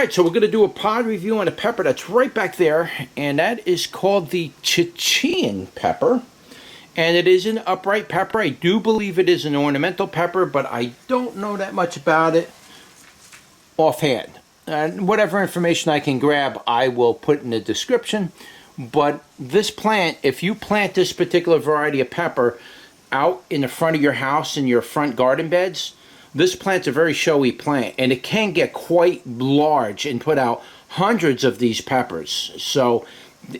Alright, so we're going to do a pod review on a pepper that's right back there, and that is called the Chi Chien Pepper. And it is an upright pepper. I do believe it is an ornamental pepper, but I don't know that much about it offhand. And whatever information I can grab, I will put in the description. But this plant, if you plant this particular variety of pepper out in the front of your house in your front garden beds, this plant's a very showy plant, and it can get quite large and put out hundreds of these peppers. So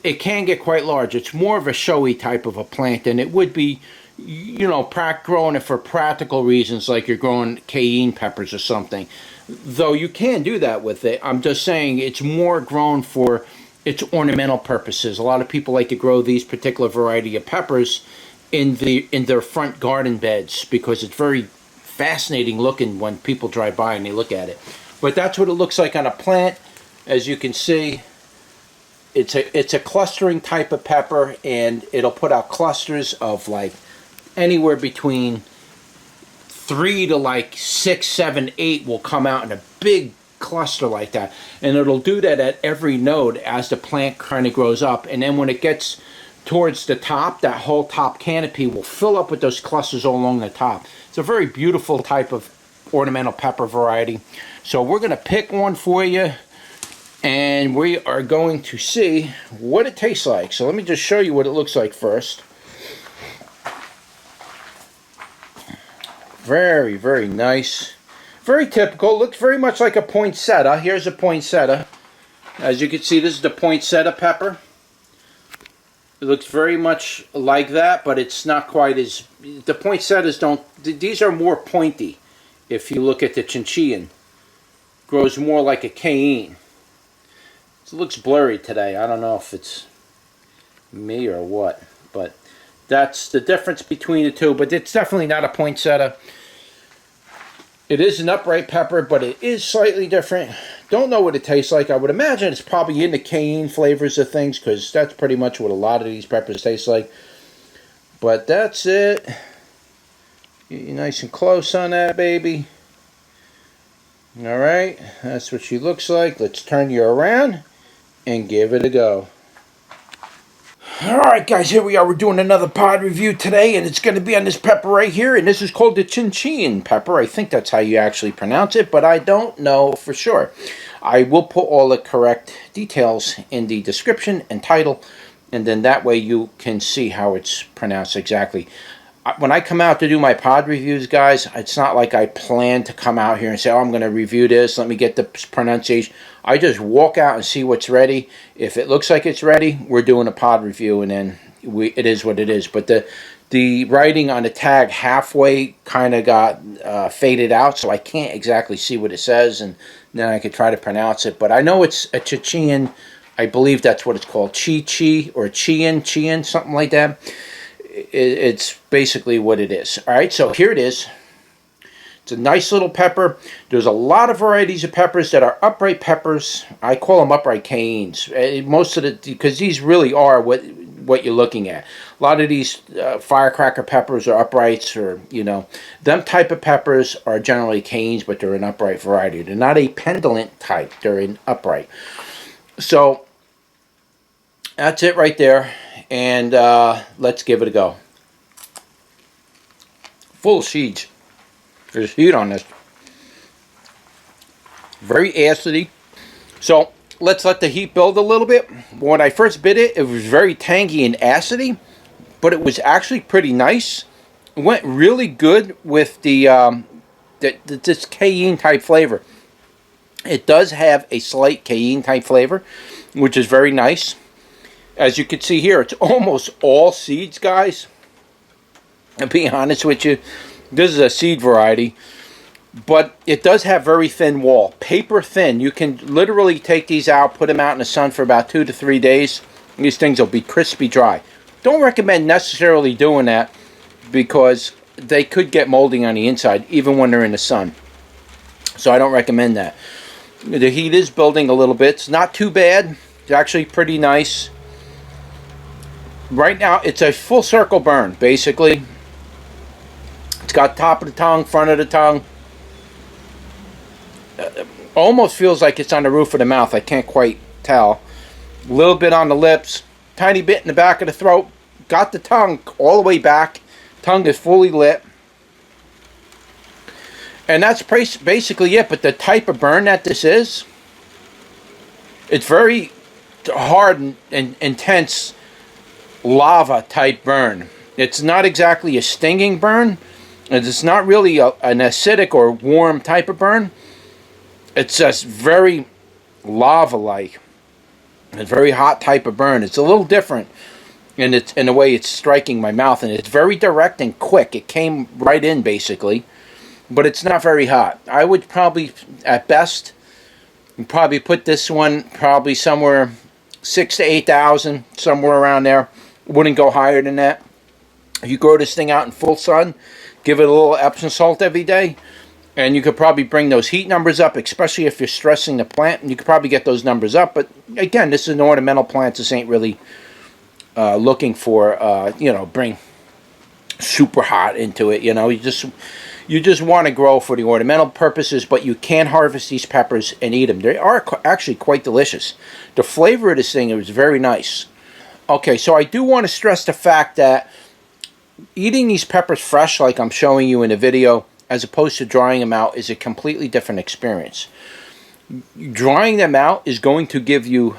it can get quite large. It's more of a showy type of a plant than it would be, you know, growing it for practical reasons, like you're growing cayenne peppers or something. Though you can do that with it. I'm just saying it's more grown for its ornamental purposes. A lot of people like to grow these particular variety of peppers in their front garden beds because it's very fascinating looking when people drive by and they look at it. But that's what it looks like on a plant. As you can see, it's a clustering type of pepper, and it'll put out clusters of like anywhere between 3 to like 6, 7, 8 will come out in a big cluster like that. And it'll do that at every node as the plant kind of grows up. And then when it gets towards the top, that whole top canopy will fill up with those clusters all along the top. It's a very beautiful type of ornamental pepper variety. So we're going to pick one for you, and we are going to see what it tastes like. So let me just show you what it looks like first. Very, very nice. Very typical. Looks very much like a poinsettia. Here's a poinsettia. As you can see, this is the poinsettia pepper. It looks very much like that, but it's not quite as... The poinsettias don't... These are more pointy. If you look at the Chi Chien, grows more like a cayenne. It looks blurry today. I don't know if it's me or what, but that's the difference between the two. But it's definitely not a poinsettia. It is an upright pepper, but it is slightly different. Don't know what it tastes like. I would imagine it's probably in the cayenne flavors of things, because that's pretty much what a lot of these peppers taste like. But that's it. Get you nice and close on that, baby. Alright, that's what she looks like. Let's turn you around and give it a go. Alright guys, here we are. We're doing another pod review today, and it's going to be on this pepper right here, and this is called the Chi Chien Pepper. I think that's how you actually pronounce it, but I don't know for sure. I will put all the correct details in the description and title, and then that way you can see how it's pronounced exactly. When I come out to do my pod reviews, guys, it's not like I plan to come out here and say, oh, I'm going to review this, let me get the pronunciation. I just walk out and see what's ready. If it looks like it's ready, we're doing a pod review, and then it is what it is. But the writing on the tag halfway kind of got faded out, so I can't exactly see what it says, and then I could try to pronounce it. But I know it's a Chi Chien. I believe that's what it's called, Chi or Chien, something like that. It's basically what it is. Alright, so here it is. It's a nice little pepper. There's a lot of varieties of peppers that are upright peppers. I call them upright cayennes. Most of because these really are what you're looking at. A lot of these firecracker peppers are uprights, or, you know, them type of peppers are generally cayennes, but they're an upright variety. They're not a pendulent type. They're an upright. So that's it right there. And let's give it a go. Full seeds. There's heat on this. Very acidy. So let's let the heat build a little bit. When I first bit it, it was very tangy and acidy, but it was actually pretty nice. It went really good with this cayenne type flavor. It does have a slight cayenne type flavor, which is very nice. As you can see here, it's almost all seeds, guys. To be honest with you, this is a seed variety, but it does have very thin wall, paper thin. You can literally take these out, put them out in the sun for about 2 to 3 days. These things will be crispy dry. Don't recommend necessarily doing that, because they could get molding on the inside even when they're in the sun. So I don't recommend that. The heat is building a little bit. It's not too bad. It's actually pretty nice. Right now, it's a full circle burn, basically. It's got top of the tongue, front of the tongue. Almost feels like it's on the roof of the mouth. I can't quite tell. A little bit on the lips, tiny bit in the back of the throat. Got the tongue all the way back. Tongue is fully lit. And that's basically it. But the type of burn that this is, it's very hard and intense lava type burn. It's not exactly a stinging burn. It's not really an acidic or warm type of burn. It's just very lava-like. A very hot type of burn. It's a little different in the way it's striking my mouth, and it's very direct and quick. It came right in basically, but it's not very hot. I would probably, at best, probably put this one probably somewhere 6,000 to 8,000, somewhere around there. Wouldn't go higher than that. You grow this thing out in full sun, give it a little Epsom salt every day, and you could probably bring those heat numbers up, especially if you're stressing the plant, and you could probably get those numbers up. But again, this is an ornamental plant. This ain't really looking for, bring super hot into it. You just want to grow for the ornamental purposes, but you can harvest these peppers and eat them. They are actually quite delicious. The flavor of this thing is very nice. Okay, so I do want to stress the fact that eating these peppers fresh, like I'm showing you in the video, as opposed to drying them out, is a completely different experience. Drying them out is going to give you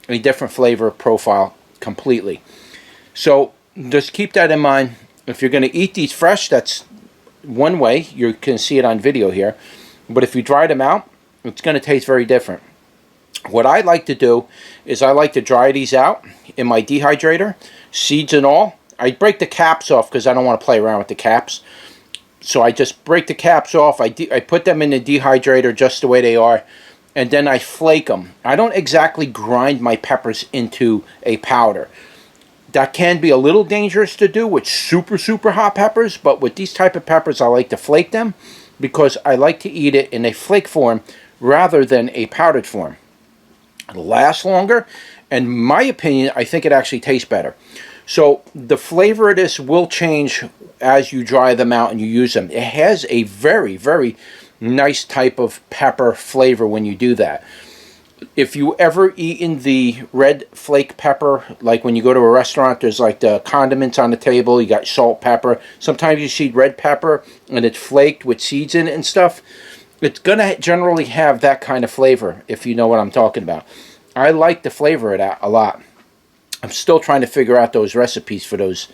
a different flavor profile completely. So just keep that in mind. If you're going to eat these fresh, that's one way. You can see it on video here. But if you dry them out, it's going to taste very different. What I like to do is I like to dry these out in my dehydrator, seeds and all. I break the caps off because I don't want to play around with the caps. So I just break the caps off. I put them in the dehydrator just the way they are, and then I flake them. I don't exactly grind my peppers into a powder. That can be a little dangerous to do with super, super hot peppers, but with these type of peppers, I like to flake them because I like to eat it in a flake form rather than a powdered form. It'll last longer, and in my opinion, I think it actually tastes better. So the flavor of this will change as you dry them out and you use them. It has a very, very nice type of pepper flavor when you do that. If you ever eaten the red flake pepper, like when you go to a restaurant, there's like the condiments on the table, you got salt, pepper. Sometimes you see red pepper and it's flaked with seeds in it and stuff. It's going to generally have that kind of flavor, if you know what I'm talking about. I like the flavor of that a lot. I'm still trying to figure out those recipes for those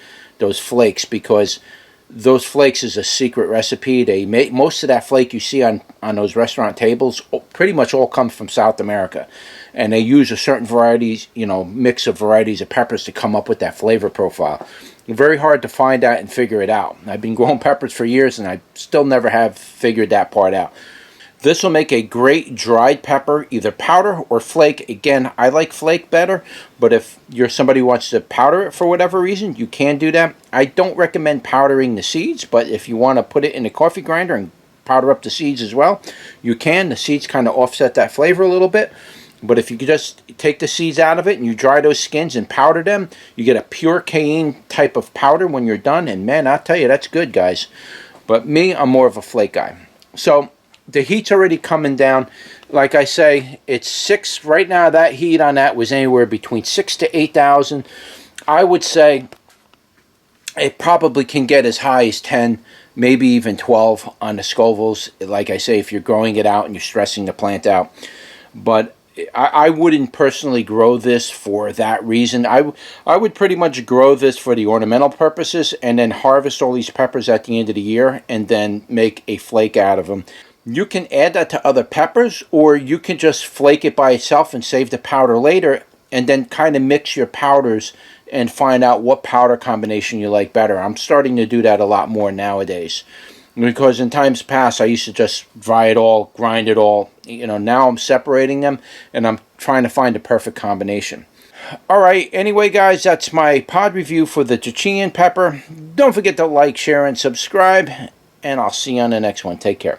flakes, because those flakes is a secret recipe. They make most of that flake you see on those restaurant tables pretty much all comes from South America, and they use a certain varieties, mix of varieties of peppers to come up with that flavor profile. Very hard to find out and figure it out. I've been growing peppers for years and I still never have figured that part out. This will make a great dried pepper, either powder or flake. Again, I like flake better, but if you're somebody who wants to powder it for whatever reason, you can do that. I don't recommend powdering the seeds, but if you want to put it in a coffee grinder and powder up the seeds as well, you can. The seeds kind of offset that flavor a little bit. But if you could just take the seeds out of it and you dry those skins and powder them, you get a pure cayenne type of powder when you're done. And man, I'll tell you, that's good, guys. But me, I'm more of a flake guy. So the heat's already coming down. Like I say, it's 6 right now. That heat on that was anywhere between 6,000 to 8,000. I would say it probably can get as high as 10, maybe even 12 on the Scovilles. Like I say, if you're growing it out and you're stressing the plant out. But I wouldn't personally grow this for that reason. I would pretty much grow this for the ornamental purposes and then harvest all these peppers at the end of the year and then make a flake out of them. You can add that to other peppers, or you can just flake it by itself and save the powder later and then kind of mix your powders and find out what powder combination you like better. I'm starting to do that a lot more nowadays, because in times past I used to just dry it all, grind it all. Now I'm separating them and I'm trying to find the perfect combination. Alright, anyway guys, that's my pod review for the Chi Chien Pepper. Don't forget to like, share, and subscribe, and I'll see you on the next one. Take care.